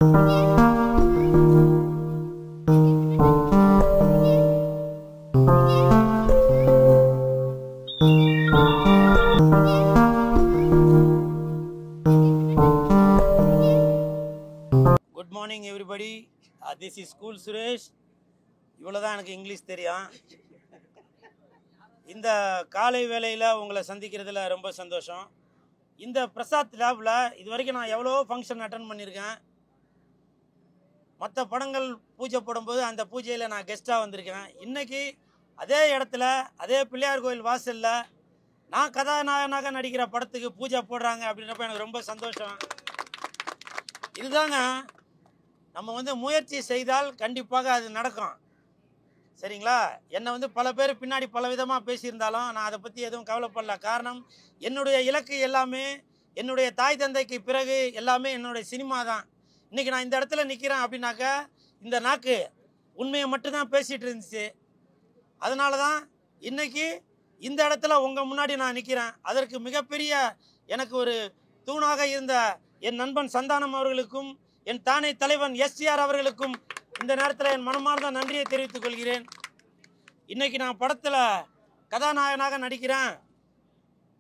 Good morning everybody. This is School Suresh. இவ்வளவுதான் எனக்கு English தெரியும். இந்த காலை வேளையில உங்களை சந்திக்கிறதுல ரொம்ப சந்தோஷம். இந்த பிரசாத் லேப்ல இதுவரைக்கும் நான் எவ்வளவோ ஃபங்க்ஷன் அட்டெண்ட் பண்ணியிருக்கேன். மற்ற படங்கள் பூஜை போடும்போது அந்த பூஜையில் நான் கெஸ்ட்டாக வந்திருக்கேன். இன்னைக்கு அதே இடத்துல அதே பிள்ளையார் கோயில் வாசலில் நான் கதாநாயகனாக நடிக்கிற படத்துக்கு பூஜை போடுறாங்க அப்படின்றப்ப எனக்கு ரொம்ப சந்தோஷம். இதுதாங்க நம்ம முயற்சி செய்தால் கண்டிப்பாக அது நடக்கும். சரிங்களா? என்னை பல பேர் பின்னாடி பல விதமாக பேசியிருந்தாலும் நான் அதை பற்றி எதுவும் கவலைப்படல. காரணம், என்னுடைய இலக்கு எல்லாமே என்னுடைய தாய் தந்தைக்கு பிறகு எல்லாமே என்னுடைய சினிமா தான். இன்றைக்கி நான் இந்த இடத்துல நிற்கிறேன் அப்படின்னாக்கா இந்த நாக்கு உண்மையை மட்டும்தான் பேசிகிட்டு இருந்துச்சு. அதனால தான் இன்றைக்கி இந்த இடத்துல உங்கள் முன்னாடி நான் நிற்கிறேன். அதற்கு மிகப்பெரிய எனக்கு ஒரு தூணாக இருந்த என் நண்பன் சந்தானம் அவர்களுக்கும் என் தானே தலைவன் எஸ்டிஆர் அவர்களுக்கும் இந்த நேரத்தில் என் மனமார்ந்த நன்றியை தெரிவித்துக் கொள்கிறேன். இன்றைக்கி நான் படத்தில் கதாநாயகனாக நடிக்கிறேன்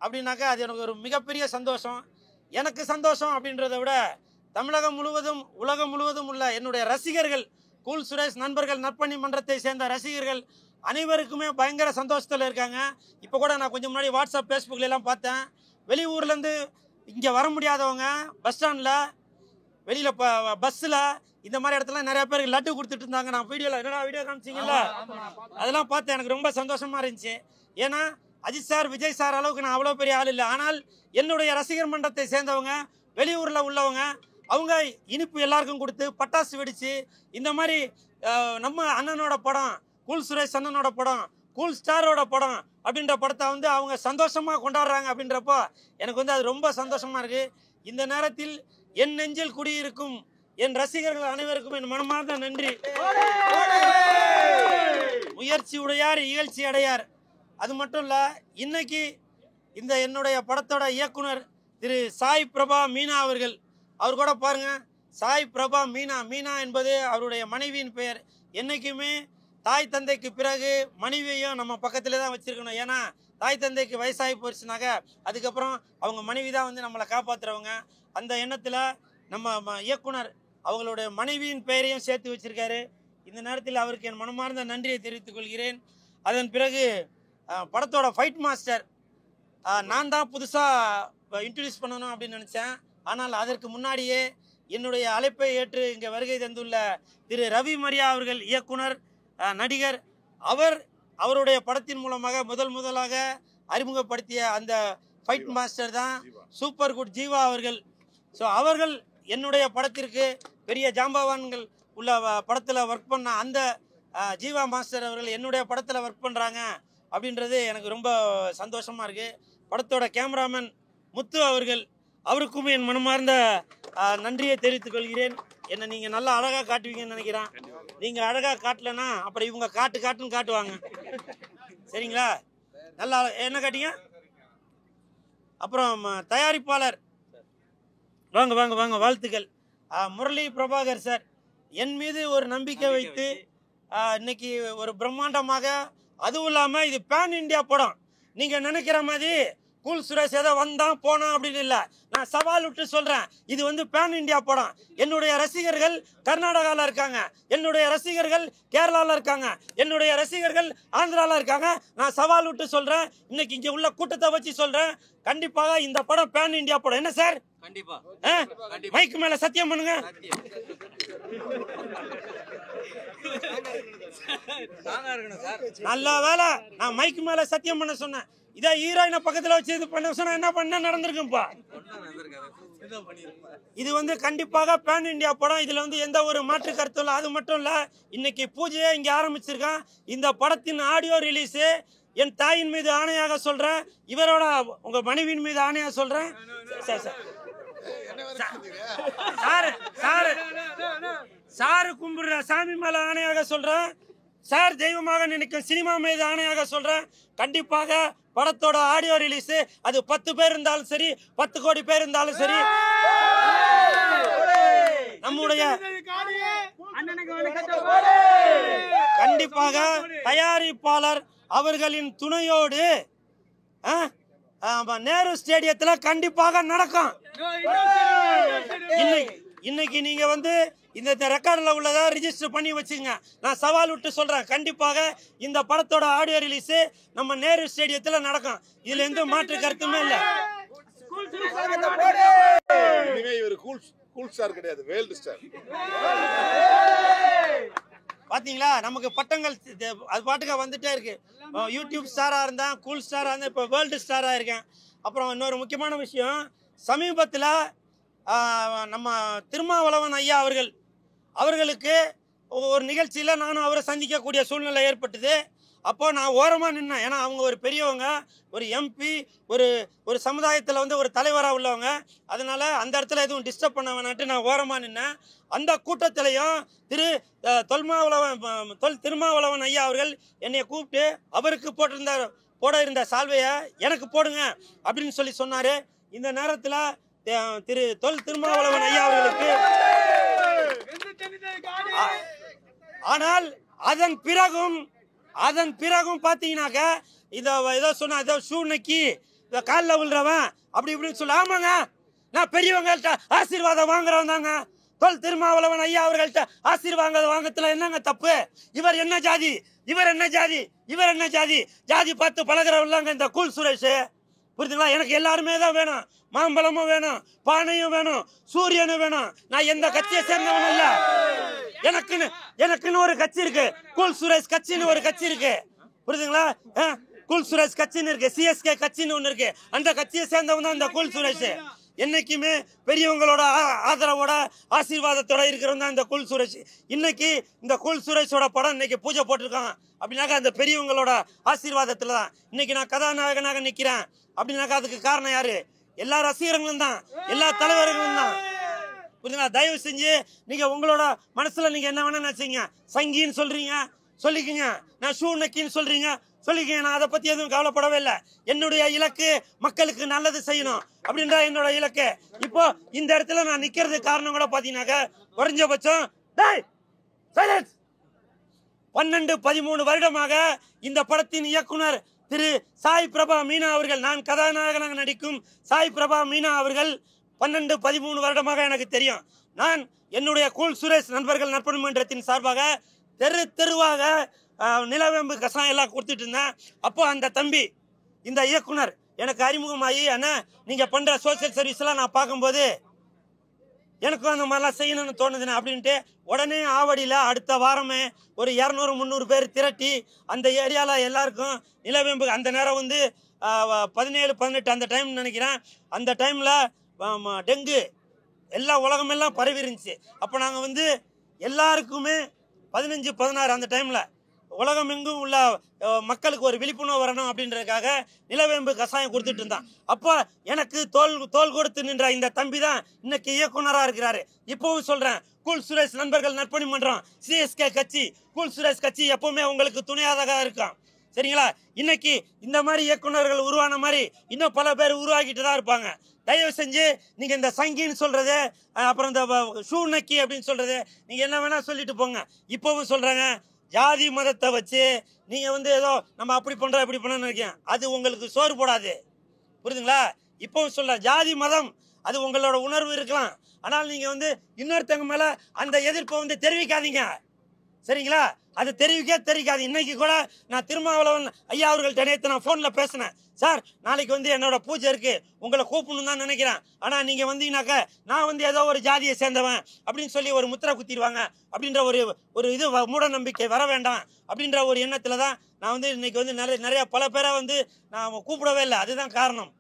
அப்படின்னாக்கா அது எனக்கு ஒரு மிகப்பெரிய சந்தோஷம். எனக்கு சந்தோஷம் அப்படின்றத விட தமிழகம் முழுவதும் உலகம் முழுவதும் உள்ள என்னுடைய ரசிகர்கள், கூல் சுரேஷ் நண்பர்கள், நற்பணி மன்றத்தை சேர்ந்த ரசிகர்கள் அனைவருக்குமே பயங்கர சந்தோஷத்தில் இருக்காங்க. இப்போ கூட நான் கொஞ்சம் முன்னாடி வாட்ஸ்அப் ஃபேஸ்புக்லாம் பார்த்தேன். வெளியூர்லேருந்து இங்கே வர முடியாதவங்க பஸ் ஸ்டாண்டில் வெளியில் பஸ்ஸில் இந்த மாதிரி இடத்துல நிறைய பேருக்கு லட்டு கொடுத்துட்டு இருந்தாங்க. நான் வீடியோ காமிச்சிங்களா, அதெல்லாம் பார்த்து எனக்கு ரொம்ப சந்தோஷமாக இருந்துச்சு. ஏன்னா அஜித் சார், விஜய் சார் அளவுக்கு நான் அவ்வளோ பெரிய ஆள் இல்லை. ஆனால் என்னுடைய ரசிகர் மன்றத்தை சேர்ந்தவங்க, வெளியூரில் உள்ளவங்க, அவங்க இனிப்பு எல்லாருக்கும் கொடுத்து பட்டாசு வெடித்து இந்த மாதிரி நம்ம அண்ணனோட படம், கூல் சுரேஷ் அண்ணனோட படம், கூல் ஸ்டாரோட படம் அப்படின்ற படத்தை அவங்க சந்தோஷமாக கொண்டாடுறாங்க. அப்படின்றப்போ எனக்கு அது ரொம்ப சந்தோஷமாக இருக்குது. இந்த நேரத்தில் என் நெஞ்சில் குடியிருக்கும் என் ரசிகர்கள் அனைவருக்கும் என் மனமார்ந்த நன்றி. முயற்சி உடையார் இகழ்ச்சி அடையார். அது மட்டும் இல்லை, இன்னைக்கு இந்த என்னுடைய படத்தோட இயக்குனர் திரு சாய் பிரபா மீனா அவர்கள், அவர் கூட பாருங்க, சாய் பிரபா மீனா, மீனா என்பது அவருடைய மனைவியின் பெயர். என்றைக்குமே தாய் தந்தைக்கு பிறகு மனைவியையும் நம்ம பக்கத்தில் தான் வச்சுருக்கணும். ஏன்னா தாய் தந்தைக்கு வயசாகி போயிடுச்சுனாக்க அதுக்கப்புறம் அவங்க மனைவி தான் நம்மளை காப்பாற்றுறவங்க. அந்த எண்ணத்தில் நம்ம இயக்குனர் அவங்களுடைய மனைவியின் பெயரையும் சேர்த்து வச்சுருக்காரு. இந்த நேரத்தில் அவருக்கு என் மனமார்ந்த நன்றியை தெரிவித்துக் கொள்கிறேன். அதன் பிறகு படத்தோட ஃபைட் மாஸ்டர் நான் தான் புதுசாக இன்ட்ரடியூஸ் பண்ணணும் அப்படின்னு நினச்சேன். ஆனால் அதற்கு முன்னாடியே என்னுடைய அழைப்பை ஏற்று இங்கே வருகை தந்துள்ள திரு ரவி மரியா அவர்கள், இயக்குனர், நடிகர், அவருடைய படத்தின் மூலமாக முதலாக அறிமுகப்படுத்திய அந்த ஃபைட் மாஸ்டர் தான் சூப்பர் குட் ஜீவா அவர்கள். ஸோ அவர்கள் என்னுடைய படத்திற்கு பெரிய ஜாம்பவான்கள் உள்ள படத்தில் ஒர்க் பண்ண அந்த ஜீவா மாஸ்டர் அவர்கள் என்னுடைய படத்தில் ஒர்க் பண்ணுறாங்க அப்படின்றது எனக்கு ரொம்ப சந்தோஷமாக இருக்குது. படத்தோட கேமராமேன் முத்து அவர்கள், அவருக்கும் என் மனமார்ந்த நன்றியை தெரிவித்துக் கொள்கிறேன். என்னை நீங்கள் நல்லா அழகாக காட்டுவீங்கன்னு நினைக்கிறேன். நீங்கள் அழகாக காட்டலைன்னா அப்புறம் இவங்க காட்டுன்னு காட்டுவாங்க. சரிங்களா? நல்லா என்ன காட்டிங்க. அப்புறம் தயாரிப்பாளர், வாங்க வாழ்த்துக்கள். முரளி பிரபாகர் சார் என் மீது ஒரு நம்பிக்கை வைத்து இன்னைக்கு ஒரு பிரம்மாண்டமாக, அதுவும் இல்லாமல் இது பேன் இண்டியா படம். நீங்கள் நினைக்கிற மாதிரி கூல் சுரேஷ் ஏதோ வந்தான் போனான் அப்படின்னு இல்லை. நான் சவால் விட்டு சொல்கிறேன், இது பேன் இண்டியா படம். என்னுடைய ரசிகர்கள் கர்நாடகாவில் இருக்காங்க, என்னுடைய ரசிகர்கள் கேரளாவில் இருக்காங்க, என்னுடைய ரசிகர்கள் ஆந்திராவில் இருக்காங்க. நான் சவால் விட்டு சொல்கிறேன், இன்னைக்கு இங்கே உள்ள கூட்டத்தை வச்சு சொல்கிறேன், கண்டிப்பாக இந்த படம் பேன் இண்டியா படம். என்ன சார்? கண்டிப்பா. மைக்கு மேல சத்தியம் பண்ணுங்க. நல்ல வேலை நான் மைக்கு மேல சத்தியம் பண்ண சொன்னேன். இதே ஹீரோயினை பக்கத்துல வச்சு இது பண்ண சொன்னா என்ன பண்ண நடந்திருக்கும்பா. இது கண்டிப்பாக பேன் இண்டியா படம். இதுல எந்த ஒரு மாற்று கருத்தும் இல்லை. அது மட்டும் இல்ல, இன்னைக்கு பூஜையே இங்க ஆரம்பிச்சிருக்கான். இந்த படத்தின் ஆடியோ ரிலீஸ் என் தாயின் மீது ஆணையாக சொல்றேன், இவரோட உங்க மனைவியின் மீது ஆணையாக சொல்றேன். சாரு கும்பிடுற சாமி மேல ஆணையாக சொல்றேன், சார் தெய்வமாக நினைக்கும் சினிமா மீது ஆணையாக சொல்றேன். கண்டிப்பாக படத்தோட ஆடியோ ரிலீஸ் அது 10 பேர் இருந்தாலும் சரி, 10 கோடி பேர் இருந்தாலும் சரி, நம்முடைய கண்டிப்பாக தயாரிப்பாளர் அவர்களின் துணையோடு நேரு ஸ்டேடியத்துல கண்டிப்பாக நடக்கும். இன்னைக்கு நீங்க வந்து இந்த ரெக்கார்ட்ல உள்ளதை ரிஜிஸ்டர் பண்ணி வச்சுங்க. நான் சவால் விட்டு சொல்றேன், கண்டிப்பாக இந்த படத்தோட ஆடியோ ரிலீஸ் நம்ம நேரு ஸ்டேடியத்துல நடக்கும். இதுல எந்த மாற்று கருத்துமே இல்ல. பாத்தீங்களா, நமக்கு பட்டங்கள் அது பாட்டுக்க வந்துட்டே இருக்கு. யூடியூப் ஸ்டாரா இருந்தா, கூல் ஸ்டாரா இருந்தா, இப்ப வேர்ல்டு ஸ்டாரா இருக்கேன். அப்புறம் இன்னொரு முக்கியமான விஷயம், சமீபத்தில் நம்ம திருமாவளவன் ஐயா அவர்களுக்கு ஒரு நிகழ்ச்சியில் நானும் அவரை சந்திக்கக்கூடிய சூழ்நிலை ஏற்பட்டது. அப்போ நான் ஓரமாக நின்னேன். ஏன்னா அவங்க ஒரு பெரியவங்க, ஒரு எம்பி, ஒரு சமுதாயத்தில் வந்து ஒரு தலைவராக உள்ளவங்க. அதனால அந்த இடத்துல எதுவும் டிஸ்டர்ப் பண்ண வேணான்ட்டு நான் ஓரமாக நின்னேன். அந்த கூட்டத்திலையும் திருமாவளவன் ஐயா அவர்கள் என்னை கூப்பிட்டு அவருக்கு போட இருந்த சால்வையை எனக்கு போடுங்க அப்படின்னு சொல்லி சொன்னார். இந்த நேரத்தில் திருமாவளவன் ஐயா அவர்களுக்கு ஆனால் அதன் பிறகும் பார்த்தீங்கன்னாக்க ஏதோ சொன்ன ஏதோ ஷூ நக்கி காலில் விழுறவன் அப்படி இப்படின்னு சொல்ல. ஆமாங்க, நான் பெரியவங்கள்ட்ட ஆசீர்வாதம் வாங்குறவன் தாங்க. திருமாவளவன் ஐயா அவர்கள்ட்ட ஆசீர்வாதம் வாங்கத்துல என்னங்க தப்பு? இவர் என்ன ஜாதி, இவர் என்ன ஜாதி, இவர் என்ன ஜாதி, ஜாதி பார்த்து பழகிறவங்க இந்த கூல் சுரேஷ். புரியுதுங்களா? எனக்கு எல்லாருமே தான் வேணும். மாம்பழமும் வேணும், பானையும் வேணும், சூரியனும் வேணும். நான் எந்த கட்சியை சேர்ந்தவனும் இல்ல. எனக்குன்னு ஒரு கட்சி இருக்கு, கூல் சுரேஷ் கட்சின்னு ஒரு கட்சி இருக்கு. புரியுதுங்களா? கூல் சுரேஷ் கட்சின்னு இருக்கு, சிஎஸ்கே கட்சின்னு ஒண்ணு இருக்கு. அந்த கட்சியை சேர்ந்தவன் தான் இந்த கூல் சுரேஷ். என்னைக்குமே பெரியவங்களோட ஆதரவோட ஆசீர்வாதத்தோட இருக்கிறவங்க தான் இந்த கூல் சுரேஷ். இன்னைக்கு இந்த கூல் சுரேஷோட படம் இன்னைக்கு பூஜை போட்டிருக்கான் அப்படின்னாக்கா அந்த பெரியவங்களோட ஆசீர்வாதத்துல தான் இன்னைக்கு நான் கதாநாயகனாக நிக்கிறேன். அப்படின்னாக்கா அதுக்கு காரணம் யாரு? எல்லா ரசிகர்களும் தான், எல்லா தலைவர்களும் தான். புரியுதுங்களா? தயவு செஞ்சு நீங்க உங்களோட மனசுல நீங்க என்ன வேணா நினைச்சீங்க. சங்கின்னு சொல்றீங்க, சொல்லிக்கீங்க. நான் ஷூ நக்கின்னு சொல்றீங்க, சொல்லிக்கீங்க. நான் அதை பத்தி எதுவும் கவலைப்படவே இல்லை. என்னுடைய இலக்கு மக்களுக்கு நல்லது செய்யணும் அப்படின்ற என்னோட இலக்கு. இப்போ இந்த இடத்துல நான் நிக்கிறதுக்கு காரணம் கூட பாத்தீங்கன்னாக்க குறைஞ்சபட்சம் 12-13 வருடமாக இந்த படத்தின் இயக்குனர் திரு சாய் பிரபா மீனா அவர்கள், நான் கதாநாயகனாக நடிக்கும் சாய் பிரபா மீனா அவர்கள் 12-13 வருடமாக எனக்கு தெரியும். நான் என்னுடைய கூல் சுரேஷ் நண்பர்கள் நற்பணி மன்றத்தின் சார்பாக தெருவாக நிலவேம்பு கசாயம் எல்லாம் கொடுத்துட்டு இருந்தேன். அப்போ அந்த தம்பி இந்த இயக்குனர் எனக்கு அறிமுகமாகி, அண்ணா நீங்க பண்ற சோசியல் சர்வீஸ் எல்லாம் நான் பார்க்கும்போது எனக்கும் அந்த மாதிரிலாம் செய்யணும்னு தோணுதுண்ணே அப்படின்ட்டு உடனே ஆவடியில் அடுத்த வாரமே ஒரு 200-300 பேர் திரட்டி அந்த ஏரியாவில் எல்லாருக்கும் நிலவேம்பு, அந்த நேரம் வந்து 17-18 அந்த டைம் நினைக்கிறேன். அந்த டைமில் டெங்கு எல்லா உலகமெல்லாம் பரவி இருந்துச்சு. அப்போ நாங்கள் வந்து எல்லாருக்குமே 15-16 அந்த டைமில் உலகம் எங்கும் உள்ள மக்களுக்கு ஒரு விழிப்புணர்வு வரணும் அப்படின்றதுக்காக நிலவேம்பு கசாயம் கொடுத்துட்டு இருந்தான். அப்போ எனக்கு தோல் கொடுத்து நின்ற இந்த தம்பி தான் இன்னைக்கு இயக்குனராக இருக்கிறாரு. இப்பவும் சொல்றேன், கூல் சுரேஷ் நண்பர்கள் நற்பணி மன்றம், சிஎஸ்கே கட்சி, கூல் சுரேஷ் கட்சி எப்பவுமே உங்களுக்கு துணையாக இருக்கும். சரிங்களா? இன்னைக்கு இந்த மாதிரி இயக்குனர்கள் உருவான மாதிரி இன்னும் பல பேர் உருவாக்கிட்டு தான் இருப்பாங்க. தயவு செஞ்சு நீங்க இந்த சங்கின்னு சொல்றது, அப்புறம் இந்த ஷூ நக்கி அப்படின்னு சொல்றது, நீங்க என்ன வேணா சொல்லிட்டு போங்க. இப்பவும் சொல்றாங்க, ஜாதி மதத்தை வச்சு நீங்க வந்து ஏதோ நம்ம அப்படி பண்றோம் இப்படி பண்ண நினைக்கிறேன், அது உங்களுக்கு சோறு போடாது. புரியுதுங்களா? இப்பவும் சொல்ற, ஜாதி மதம் அது உங்களோட உணர்வு இருக்கலாம். ஆனால் நீங்க வந்து இன்னொருத்தவங்க மேல அந்த எதிர்ப்பை வந்து தெரிவிக்காதீங்க. சரிங்களா? அது தெரிவிக்காது. இன்னைக்கு கூட நான் திருமாவளவன் ஐயா அவர்கள்ட்ட நேற்று நான் போன்ல பேசினேன். சார், நாளைக்கு வந்து என்னோட பூஜை இருக்கு, உங்களை கூப்பிடணும் தான் நினைக்கிறேன். ஆனா நீங்க வந்தீங்கன்னாக்க நான் வந்து ஏதோ ஒரு ஜாதியை சேர்ந்தவன் அப்படின்னு சொல்லி ஒரு முத்திரை குத்திடுவாங்க அப்படின்ற ஒரு இது மூட நம்பிக்கை வர வேண்டாம் அப்படின்ற ஒரு எண்ணத்துல தான் நான் வந்து இன்னைக்கு வந்து நிறைய பல பேரை வந்து நான் கூப்பிடவே இல்லை. அதுதான் காரணம்.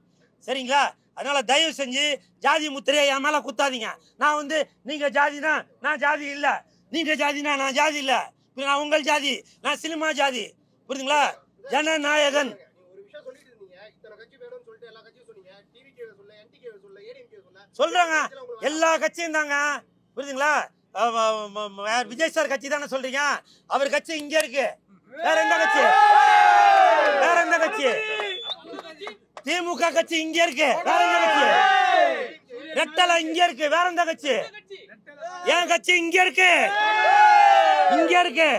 சரிங்களா? அதனால தயவு செஞ்சு ஜாதி முத்திரையை என் மேல குத்தாதீங்க. நான் வந்து நீங்க ஜாதினா நான் ஜாதி இல்ல, நீங்க ஜாதினா நான் ஜாதி இல்ல, நான் உங்கள் ஜாதி, நான் சினிமா ஜாதி. புரியுதுங்களா? ஜனநாயகன் சொல்றாங்க, எல்லா கட்சியும் தாங்க. புரியுதுங்களா? விஜய் சார் கட்சி தானே சொல்றீங்க, அவர் கட்சி இங்க இருக்கு. வேற எந்த கட்சி? வேற எந்த கட்சி? திமுக கட்சி இங்க இருக்கு. வேற எந்த கட்சி? ரெட்டலை இங்க இருக்கு. வேற எந்த கட்சி? என் கட்சி இங்க இருக்கு, இங்க இருக்கு.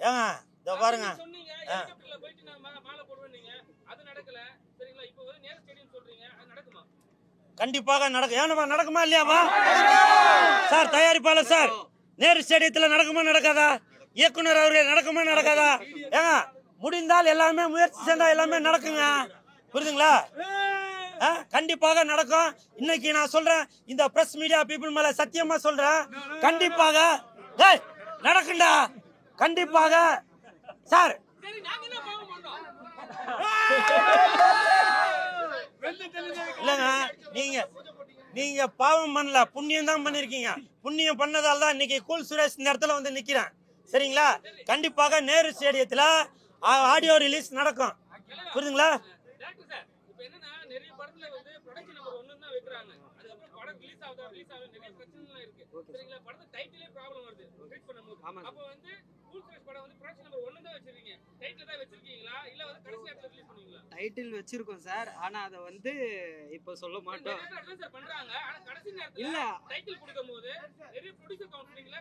ஏங்க இதோ பாருங்க, கண்டிப்பாக நடக்கும். ஏன்னா நடக்குமா இல்லையாமா சார்? தயாரிப்பாளர் சார், நேரு ஸ்டேடியத்தில் நடக்குமா நடக்காதா? இயக்குனர் அவர்கள் நடக்குமா நடக்காதா? ஏங்க முடிந்தால் எல்லாமே முயற்சி செஞ்சா எல்லாமே நடக்குங்க, புரியுதுங்களா? கண்டிப்பாக நடக்கும். இன்னைக்கு நான் சொல்றேன், இந்த பிரஸ் மீடியா பீப்புள் மேல சத்தியமா சொல்றேன், கண்டிப்பாக நடக்குண்டா, கண்டிப்பாக சார். இல்லங்க, நீங்க பாவம் பண்ணல, புண்ணியம் தான் பண்ணிருக்கீங்க. புண்ணியம் பண்ணதால தான் இன்னைக்கு கூல் சுரேஷ் இந்த இடத்துல வந்து நிக்கிறேன், சரிங்களா? கண்டிப்பாக நேரு ஸ்டேடியத்துல ஆடியோ ரிலீஸ் நடக்கும், புரியுதுங்களா? டைட்டில் வச்சிருக்கோம் சார், ஆனா அத வந்து இப்ப சொல்ல மாட்டோம். இல்ல டைட்டில் கொடுக்கும்போது நிறைய ப்ரொடியூசர் கவுன்சிலிங்ல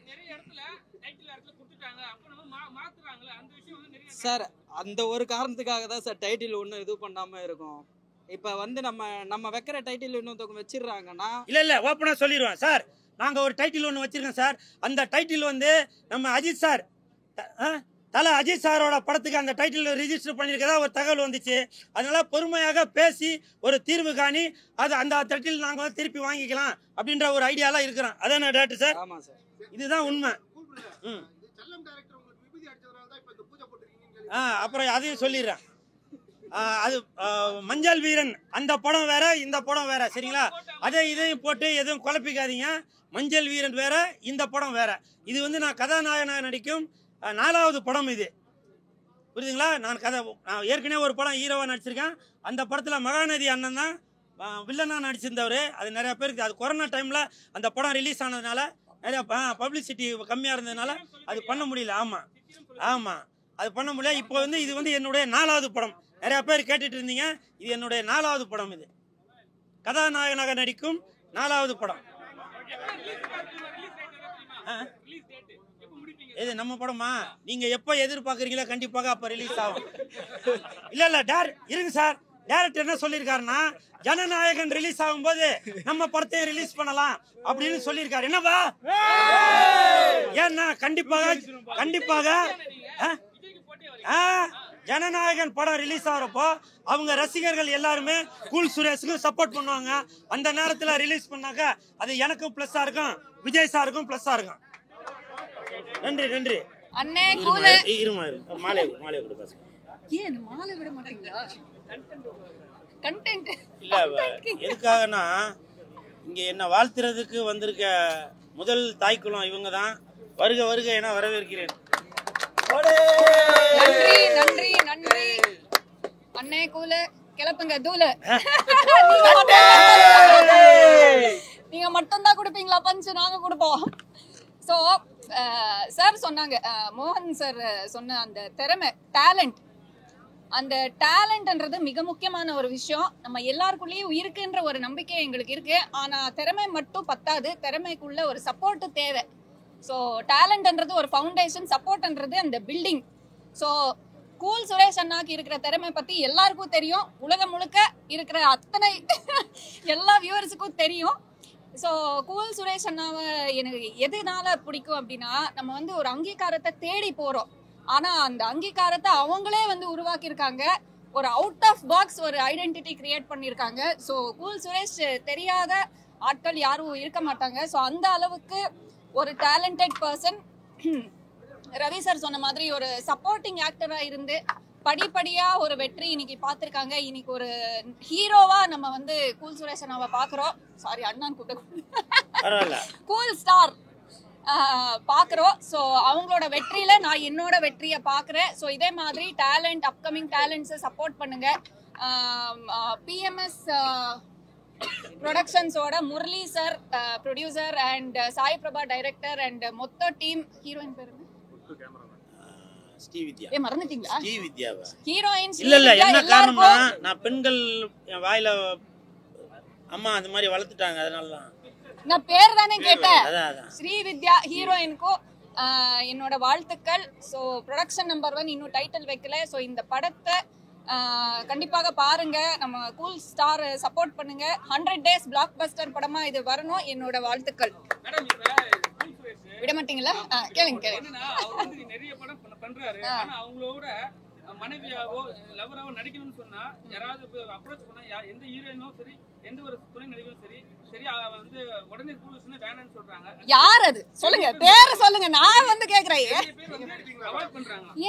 நிறைய இடத்துல டைட்டில் இடத்துல கொடுத்துட்டாங்க, அப்ப நம்ம மாத்துறாங்கல, அந்த விஷயம் வந்து நிறைய சார். அந்த ஒரு காரணத்துக்காக தான் சார் டைட்டில் ஒண்ணு இது பண்ணாம இருக்கும். இப்ப வந்து நம்ம வைக்கிற டைட்டில் இன்னொருத்தவங்க வச்சிடுறாங்கன்னா, இல்ல ஓப்பனா சொல்லிடுவேன் சார், நாங்க ஒரு டைட்டில் ஒன்று வச்சிருக்கோம் சார். அந்த டைட்டில் வந்து நம்ம அஜித் சார், தல அஜித் சாரோட படத்துக்கு அந்த டைட்டில் ரிஜிஸ்டர் பண்ணியிருக்கதா ஒரு தகவல் வந்துச்சு. அதனால பொறுமையாக பேசி ஒரு தீர்வு காணி அது அந்த டைட்டில் நாங்கள் வந்து திருப்பி வாங்கிக்கலாம் அப்படின்ற ஒரு ஐடியாலாம் இருக்கிறோம். அதான டேரக்டர் சார்? ஆமா சார், இதுதான் உண்மை. அப்புறம் அதையும் சொல்லிடுறேன். அது மஞ்சள் வீரன் அந்த படம் வேற, இந்த படம் வேற, சரிங்களா? அதே இதையும் போட்டு எதுவும் குழப்பிக்காதீங்க. மஞ்சள் வீரன் வேற, இந்த படம் வேற. இது வந்து நான் கதாநாயகனாக நடிக்கும் 4வது படம் இது, புரியுதுங்களா? நான் ஏற்கனவே ஒரு படம் ஹீரோவாக நடிச்சிருக்கேன். அந்த படத்தில் மகாநதி அண்ணன் தான் வில்லனாக நடிச்சிருந்தவர். அது நிறைய பேருக்கு, அது கொரோனா டைமில் அந்த படம் ரிலீஸ் ஆனதுனால நிறைய பப்ளிசிட்டி கம்மியாக இருந்ததுனால அது பண்ண முடியல. ஆமாம் ஆமாம், அது பண்ண முடியல. இப்போ வந்து இது வந்து என்னுடைய 4வது படம். நிறைய பேர் கேட்டுட்டு இருந்தீங்க, இது என்னுடைய 4வது படம். இது கதாநாயகனாக நடிக்கும் 4வது படம். இது நம்ம படமா? நீங்க எப்ப எதிர்பார்க்கறீங்களோ கண்டிப்பாக அப்ப ரிலீஸ் ஆகும். இல்ல இருங்க சார், டைரக்டர் என்ன சொல்லியிருக்காருன்னா, ஜனநாயகன் ரிலீஸ் ஆகும்போது நம்ம படத்தையும் ரிலீஸ் பண்ணலாம் அப்படின்னு சொல்லியிருக்காரு. என்னவா? ஏன்னா கண்டிப்பாக ஜனநாயகன் படம் ரிலீஸ் ஆகிறப்போ அவங்க ரசிகர்கள் எல்லாருமே கூல் சுரேஷுக்கு சப்போர்ட் பண்ணுவாங்க. அந்த நேரத்தில் ரிலீஸ் பண்ணாக்க அது எனக்கும் பிளஸ்ஸா இருக்கும், விஜய் சாருக்கும் பிளஸ்ஸா இருக்கும். நன்றி நன்றி அண்ணே. கூல மாலை கொடுங்க. ஏன் மாலை விட மாட்டீங்களா? கண்டென்ட் இல்ல, எதுக்காகனா இங்க என்ன வாழ்த்துறதுக்கு வந்திருக்க முதல் தாய்க்குளம் இவங்க தான். வருக வருக என வரவேற்கிறேன். நன்றி நன்றி நன்றி அண்ணே. கூல கிளப்புங்க தூள. நீங்க மட்டும் தான் கொடுப்பீங்களா பஞ்சு? நாங்க கொடுப்போம். ஸோ சார் சொன்னாங்க, மோகன் சார் சொன்ன அந்த திறமை, டேலண்ட், அந்த டேலண்ட்ன்றது மிக முக்கியமான ஒரு விஷயம். நம்ம எல்லாருக்குள்ளேயும் இருக்குன்ற ஒரு நம்பிக்கை எங்களுக்கு இருக்கு. ஆனா திறமை மட்டும் பத்தாது, திறமைக்குள்ள ஒரு சப்போர்ட் தேவை. ஸோ டேலண்ட்ன்றது ஒரு ஃபவுண்டேஷன், சப்போர்ட்ன்றது அந்த பில்டிங். ஸோ கூல் சுரேஷ் அண்ணாக்கு இருக்கிற திறமை பத்தி எல்லாருக்கும் தெரியும், உலகம் முழுக்க இருக்கிற அத்தனை எல்லா வியூவர்ஸுக்கும் தெரியும். ஸோ கூல் சுரேஷ் அண்ணாவை எனக்கு எதனால பிடிக்கும் அப்படின்னா, நம்ம வந்து ஒரு அங்கீகாரத்தை தேடி போறோம், ஆனா அந்த அங்கீகாரத்தை அவங்களே வந்து உருவாக்கியிருக்காங்க. ஒரு அவுட் ஆஃப் பாக்ஸ் ஒரு ஐடென்டிட்டி கிரியேட் பண்ணியிருக்காங்க. ஸோ கூல் சுரேஷ் தெரியாத ஆட்கள் யாரும் இருக்க மாட்டாங்க. ஸோ அந்த அளவுக்கு ஒரு டேலண்டட் பர்சன். ரவி சார் சொன்ன மாதிரி ஒரு சப்போர்ட்டிங் ஆக்டரா இருந்து படிப்படியா ஒரு வெற்றி இன்னைக்கு பார்த்திருக்காங்க. இன்னைக்கு ஒரு ஹீரோவா நம்ம வந்து கூல் சுரேஷ் அண்ணாவை பாக்குறோம். சாரி, அண்ணான்னு கூப்பிட, கூல் ஸ்டார் பாக்குறோம். ஸோ அவங்களோட வெற்றியில நான் என்னோட வெற்றியை பாக்குறேன். ஸோ இதே மாதிரி டேலண்ட், அப்கமிங் டேலண்ட்ஸை சப்போர்ட் பண்ணுங்க. PMS ப்ரொடக்ஷன்ஸோட Murali sir producer and Sai Prabha director and மொத்த டீம், ஹீரோயின் பேரு ஸ்ரீவித்யா. மறந்துட்டீங்களா? ஸ்ரீவித்யாவா? ஹீரோயின் இல்ல என்ன காரணம்னா நான் பெண்கள் என் வாயில அம்மா அந்த மாதிரி வளர்த்துட்டாங்க, அதனால தான் நான் பேர் தானே கேட்டேன். அதான் ஸ்ரீவித்யா ஹீரோயினுக்கும் என்னோட வாழ்த்துக்கள். ஸோ ப்ரொடக்ஷன் நம்பர் 1 இன்னும் டைட்டில் வைக்கல. ஸோ இந்த படத்தை கண்டிப்பாக பாருங்க, நம்ம கூல் ஸ்டார் சப்போர்ட் பண்ணுங்க. 100 days பிளாக் பஸ்டர் படமா இது வரணும். என்னோட வாழ்த்துக்கள். விட மாட்டீங்களா? கேளுங்க. நிறைய படம் பண்றாரு, ஆனா அவங்களோட மனைவியாவோ லவராவோ நடிக்கணும்னு சொன்னா யாராவது அப்ரோச் பண்ணா எந்த ஹீரோயினோ சரி எந்த ஒரு துணை நடிகரும் சரி வந்து உடனே கூல்ஸ்னு வேணாம்னு சொல்றாங்க. யார் அது சொல்லுங்க, பேரை சொல்லுங்க. நான் வந்து கேக்குறேன்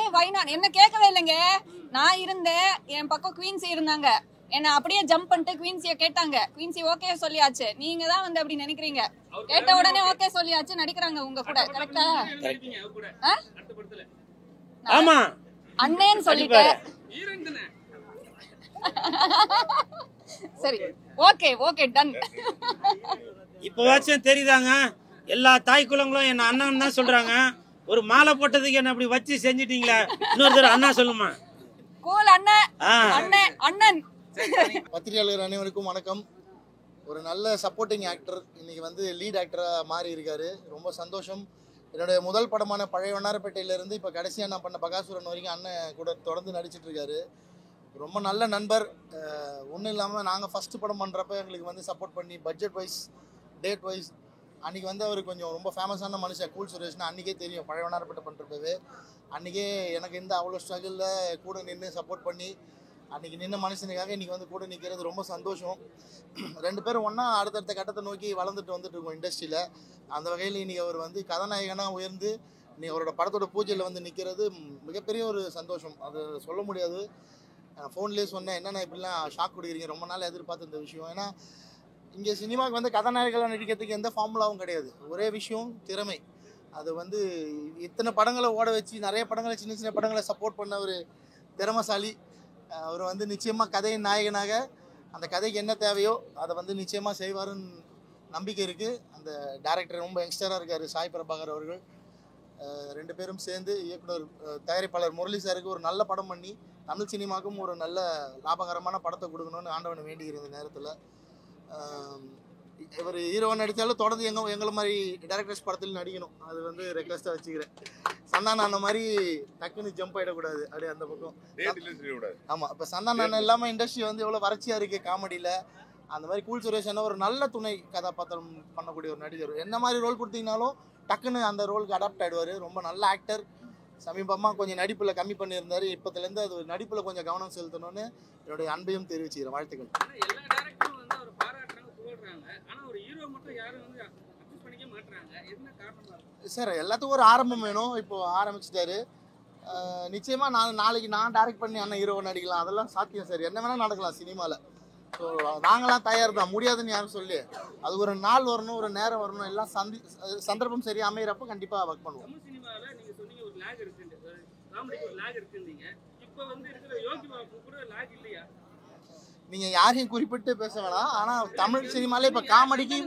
ஏன் வைனான் என்ன கேட்கவே இல்லைங்க. நான் இருந்தேன், என் பக்கம் குவீன்சி இருந்தாங்க. என்ன அப்படியே ஜம்ப் பண்ணிட்டு குவீன்சிய கேட்டாங்க. குவீன்சி ஓகே சொல்லியாச்சு. நீங்க தான் வந்து அப்படி நினைக்கிறீங்க. கேட்ட உடனே ஓகே சொல்லியாச்சு, நடிக்கிறாங்க உங்க கூட. கரெக்டா? ஆமா அண்ணேன்னு சொல்லிட்டேன். சரி ஓகே டன். இப்போவாச்சும் தெரியுதாங்க, எல்லா தாய் குலங்களும் என்ன அண்ணன் தான் சொல்றாங்க. ஒரு மாலை போட்டதுக்கு என்ன அப்படி வச்சு செஞ்சிட்டீங்களா? இன்னொரு தடவை அண்ணா சொல்லுமா. கூல் அண்ணன். பத்திரிகையாளர் அனைவருக்கும் வணக்கம். ஒரு நல்ல சப்போர்ட்டிங் ஆக்டர் இன்னைக்கு வந்து லீட் ஆக்டராக மாறி இருக்காரு. ரொம்ப சந்தோஷம். என்னுடைய முதல் படமான பழைய வண்ணாரப்பேட்டையிலேருந்து இப்போ கடைசியாக நான் பண்ண பகாசுரன் வரைக்கும் அண்ணன் கூட தொடர்ந்து நடிச்சிட்டு இருக்காரு. ரொம்ப நல்ல நண்பர். ஒன்றும் இல்லாமல் நாங்கள் ஃபஸ்ட்டு படம் பண்ணுறப்ப எங்களுக்கு வந்து சப்போர்ட் பண்ணி பட்ஜெட் வைஸ் டேட் வைஸ் அன்றைக்கி வந்து அவர் கொஞ்சம் ரொம்ப ஃபேமஸான மனுஷன். கூல் சுரேஷ்னு அன்றைக்கே தெரியும். பழைய வண்ணாரப்பேட்டை பண்ணுறப்பவே அன்றைக்கே எனக்கு எந்த அவ்வளோ ஸ்ட்ரகிளில் கூட நின்று சப்போர்ட் பண்ணி அன்றைக்கி நின்ன மனுஷனுக்காக இன்றைக்கி வந்து கூட நிற்கிறது ரொம்ப சந்தோஷம். 2 பேரும் ஒன்றா அடுத்தடுத்த கட்டத்தை நோக்கி வளர்ந்துட்டு வந்துட்டு இருக்கோம் இண்டஸ்ட்ரியில். அந்த வகையில் இன்றைக்கி அவர் வந்து கதாநாயகனாக உயர்ந்து இன்றைக்கி அவரோட படத்தோட பூஜையில் வந்து நிற்கிறது மிகப்பெரிய ஒரு சந்தோஷம். அது சொல்ல முடியாது. ஃபோன்லேயே சொன்னேன், என்னென்ன இப்படிலாம் ஷாக் கொடுக்குறீங்க, ரொம்ப நாள் எதிர்பார்த்த இந்த விஷயம். ஏன்னா இங்கே சினிமாவுக்கு வந்து கதாநாயகர்களாக நடிக்கிறதுக்கு எந்த ஃபார்முலாவும் கிடையாது. ஒரே விஷயம் திறமை. அது வந்து இத்தனை படங்களை ஓட வச்சு நிறைய படங்களை சின்ன சின்ன படங்களை சப்போர்ட் பண்ண ஒரு திறமைசாலி. அவர் வந்து நிச்சயமாக கதையின் நாயகனாக அந்த கதைக்கு என்ன தேவையோ அதை வந்து நிச்சயமாக செய்வாருன்னு நம்பிக்கை இருக்குது. அந்த டைரக்டர் ரொம்ப யங்ஸ்டராக இருக்கார், சாய் பிரபாகர் அவர்கள். 2 பேரும் சேர்ந்து இயக்குனர் தயாரிப்பாளர் முரளி சாருக்கு ஒரு நல்ல படம் பண்ணி தமிழ் சினிமாவுக்கும் ஒரு நல்ல லாபகரமான படத்தை கொடுக்கணும்னு ஆண்டவனை வேண்டிக்கிற இந்த நேரத்தில் இவர் ஹீரோவாக நடித்தாலும் தொடர்ந்து எங்களை மாதிரி டைரக்டர்ஸ் படத்தில் நடிக்கணும். அது வந்து ரெக்வஸ்ட்டாக வச்சுக்கிறேன். சந்தான அண்ணன் மாதிரி டக்குன்னு ஜம்ப் ஆகிடக்கூடாது அப்படியே அந்த பக்கம். ஆமாம், இப்போ சந்தான அண்ணன் இல்லாமல் இண்டஸ்ட்ரி வந்து எவ்வளோ வறட்சியாக இருக்குது காமெடியில். அந்த மாதிரி கூல் சுரேஷ் அண்ணன் ஒரு நல்ல துணை கதாபாத்திரம் பண்ணக்கூடிய ஒரு நடிகர். என்ன மாதிரி ரோல் கொடுத்தீங்கனாலும் டக்குன்னு அந்த ரோலுக்கு அடாப்ட் ஆகிடுவார். ரொம்ப நல்ல ஆக்டர். சமீபமாக கொஞ்சம் நடிப்பில் கம்மி பண்ணியிருந்தார். இப்போத்துலேருந்து அது நடிப்பில் கொஞ்சம் கவனம் செலுத்தணும்னு என்னுடைய அன்பையும் தெரிவிச்சுக்கிறேன். வாழ்த்துக்கள். சார் எல்லாத்துக்கும் ஒரு ஆரம்பம் வேணும். இப்போ ஆரம்பிச்சிட்டாரு. நிச்சயமாக நாளைக்கு நான் டைரக்ட் பண்ணி அண்ணன் ஹீரோவை நடிக்கலாம். அதெல்லாம் சாத்தியம் சார். என்ன வேணால் நடக்கலாம் சினிமாவில். ஸோ நாங்களாம் தயார் தான். முடியாதுன்னு யாரும் சொல்லி அது ஒரு நாள் வரணும், ஒரு நேரம் வரணும், எல்லாம் சந்தர்ப்பம் சரி அமைகிறப்ப கண்டிப்பாக ஒர்க் பண்ணுவோம். நீங்கள் யாரையும் குறிப்பிட்டு பேச வேணாம். ஆனால் தமிழ் சினிமாலே இப்போ காமெடிக்கு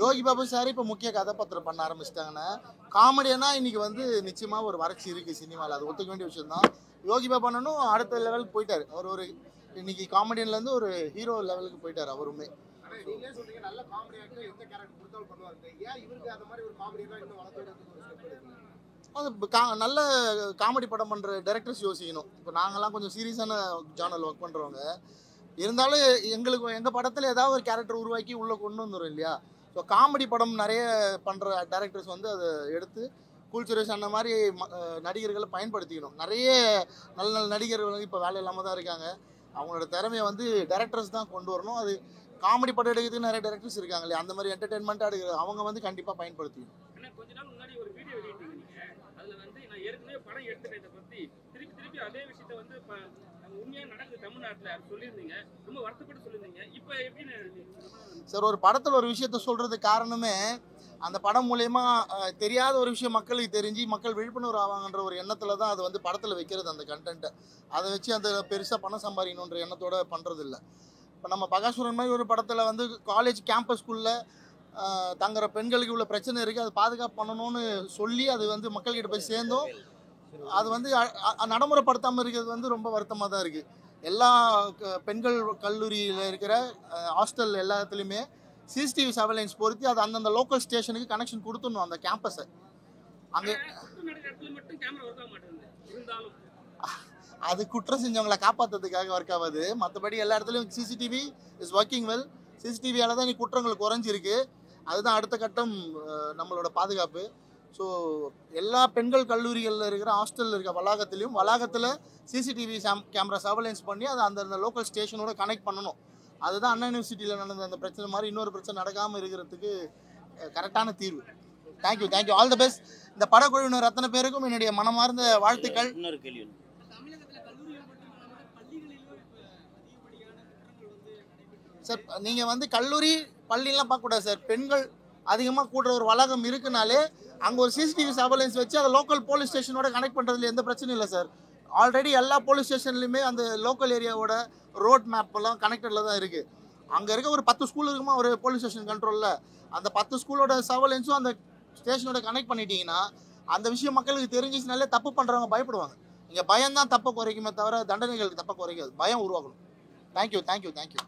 யோகி பாபு சார் இப்போ முக்கிய கதாபாத்திரம் பண்ண ஆரம்பிச்சிட்டாங்கன்னா காமெடியானா இன்னைக்கு வந்து நிச்சயமாக ஒரு வறட்சி இருக்குது சினிமாவில். அது ஒத்துக்க வேண்டிய விஷயம் தான். யோகி பாபு அண்ணனும் அடுத்த லெவலுக்கு போயிட்டார். அவர் ஒரு இன்னைக்கு காமெடியன்லேருந்து ஒரு ஹீரோ லெவலுக்கு போயிட்டார் அவருமே. அது நல்ல காமெடி படம் பண்ணுற டைரக்டர்ஸ் யோசிக்கணும். இப்போ நாங்கள்லாம் கொஞ்சம் சீரியஸான ஜானல் ஒர்க் பண்ணுறவங்க இருந்தாலும் எங்கள் படத்தில் ஏதாவது ஒரு கேரக்டர் உருவாக்கி உள்ளே கொண்டு வந்துடும் இல்லையா. ஸோ காமெடி படம் நிறைய பண்ணுற டைரக்டர்ஸ் வந்து அதை எடுத்து கூல் சுரேஷ் அந்த மாதிரி நடிகர்களை பயன்படுத்திக்கணும். நிறைய நல்ல நல்ல நடிகர்கள் வந்து இப்போ வேலை இல்லாமல் தான் இருக்காங்க. அவங்களோட திறமையை வந்து டைரக்டர்ஸ் தான் கொண்டு வரணும். அது காமெடி படம் எடுக்கிறதுக்கு நிறைய டைரக்டர்ஸ் இருக்காங்க இல்லையா, அந்த மாதிரி என்டர்டெயின்மெண்ட்டாக எடுக்கிற அவங்க வந்து கண்டிப்பாக பயன்படுத்திக்கணும். கொஞ்ச நாள் முன்னாடி ஒரு வீடியோ வெளியிட்டிருக்கீங்க. அதில் வந்து நான் ஏற்கனவே படம் எடுத்துட்டேன். இதை பற்றி திருப்பி அதே விஷயத்தை வந்து உண்மையாக நடக்குது தமிழ்நாட்டில் சொல்லியிருந்தீங்க. ரொம்ப வருத்தப்பட்டு சொல்லியிருந்தீங்க. இப்போ எப்படி சார் ஒரு படத்தில் ஒரு விஷயத்த சொல்கிறதுக்கு காரணமே அந்த படம் மூலயமா தெரியாத ஒரு விஷயம் மக்களுக்கு தெரிஞ்சு மக்கள் விழிப்புணர்வு ஆவாங்கன்ற ஒரு எண்ணத்தில் தான் அது வந்து படத்தில் வைக்கிறது. அந்த கண்டென்ட்டை அதை வச்சு அந்த பெருசாக பணம் சம்பாதிக்கணுன்ற எண்ணத்தோடு பண்ணுறது இல்லை. இப்போ நம்ம பகாசுரன் மாதிரி ஒரு படத்தில் வந்து காலேஜ் கேம்பஸ்குள்ளே தங்குற பெண்களுக்கு இவ்வளோ பிரச்சனை இருக்குது, அது பாதுகாப்பு பண்ணணும்னு சொல்லி அது வந்து மக்கள்கிட்ட போய் சேர்ந்தோம். அது வந்து நடைமுறைப்படுத்தாமல் இருக்கிறது வந்து ரொம்ப வருத்தமாக தான் இருக்குது. எல்லா பெண்கள் கல்லூரியில் இருக்கிற ஹாஸ்டல் எல்லாத்துலேயுமே சிசிடிவி சர்வேலன்ஸ் பொருத்தி அது அந்தந்த லோக்கல் ஸ்டேஷனுக்கு கனெக்ஷன் கொடுத்துடணும் அந்த கேம்பஸை. அங்கே அது குற்றம் செஞ்சவங்களை காப்பாற்றுறதுக்காக ஒர்க் ஆகாது. மற்றபடி எல்லா இடத்துலையும் சிசிடிவி இஸ் ஒர்க்கிங் வெல். சிசிடிவியால் தான் இன்னைக்கு குற்றங்கள் குறைஞ்சிருக்கு. அதுதான் அடுத்த கட்டம் நம்மளோட பாதுகாப்பு. ஸோ எல்லா பெண்கள் கல்லூரிகளில் இருக்கிற ஹாஸ்டலில் இருக்கிற வளாகத்தில் சிசிடிவி கேமரா சர்வேலன்ஸ் பண்ணி அதை அந்தந்த லோக்கல் ஸ்டேஷனோட கனெக்ட் பண்ணணும். அதுதான் அண்ணா யூனிவர்சிட்டியில் நடந்த அந்த பிரச்சனை மாதிரி இன்னொரு பிரச்சனை நடக்காமல் இருக்கிறதுக்கு கரெக்டான தீர்வு. Thank you thank you, all the best. இந்த படக்குழுவினர் அத்தனை பேருக்கும் என்னுடைய மனமார்ந்த வாழ்த்துக்கள். சார் நீங்கள் வந்து கல்லூரி பள்ளிலாம் பார்க்கக்கூடாது சார். பெண்கள் அதிகமாக கூடுற ஒரு வளாகம் இருக்குனாலே அங்கே ஒரு சிசிடிவி சர்வேலன்ஸ் வச்சு அதை லோக்கல் போலீஸ் ஸ்டேஷனோட கனெக்ட் பண்ணுறதுல எந்த பிரச்சனையும் இல்லை சார். ஆல்ரெடி எல்லா போலீஸ் ஸ்டேஷன்லையுமே அந்த லோக்கல் ஏரியாவோட ரோட் மேப்பெல்லாம் கனெக்டடில் தான் இருக்குது. அங்கே இருக்க ஒரு 10 ஸ்கூல் இருக்குமா ஒரு போலீஸ் ஸ்டேஷன் கண்ட்ரோலில், அந்த 10 ஸ்கூலோட சர்வேலன்ஸும் அந்த ஸ்டேஷனோட கனெக்ட் பண்ணிட்டீங்கன்னா அந்த விஷயம் மக்களுக்கு தெரிஞ்சிச்சுனாலே தப்பு பண்ணுறவங்க பயப்படுவாங்க. இங்கே பயம் தான் தப்பை குறைக்குமே தவிர தண்டனைகளுக்கு தப்பை குறைக்காது. பயம் உருவாக்கணும். Thank you thank you thank you.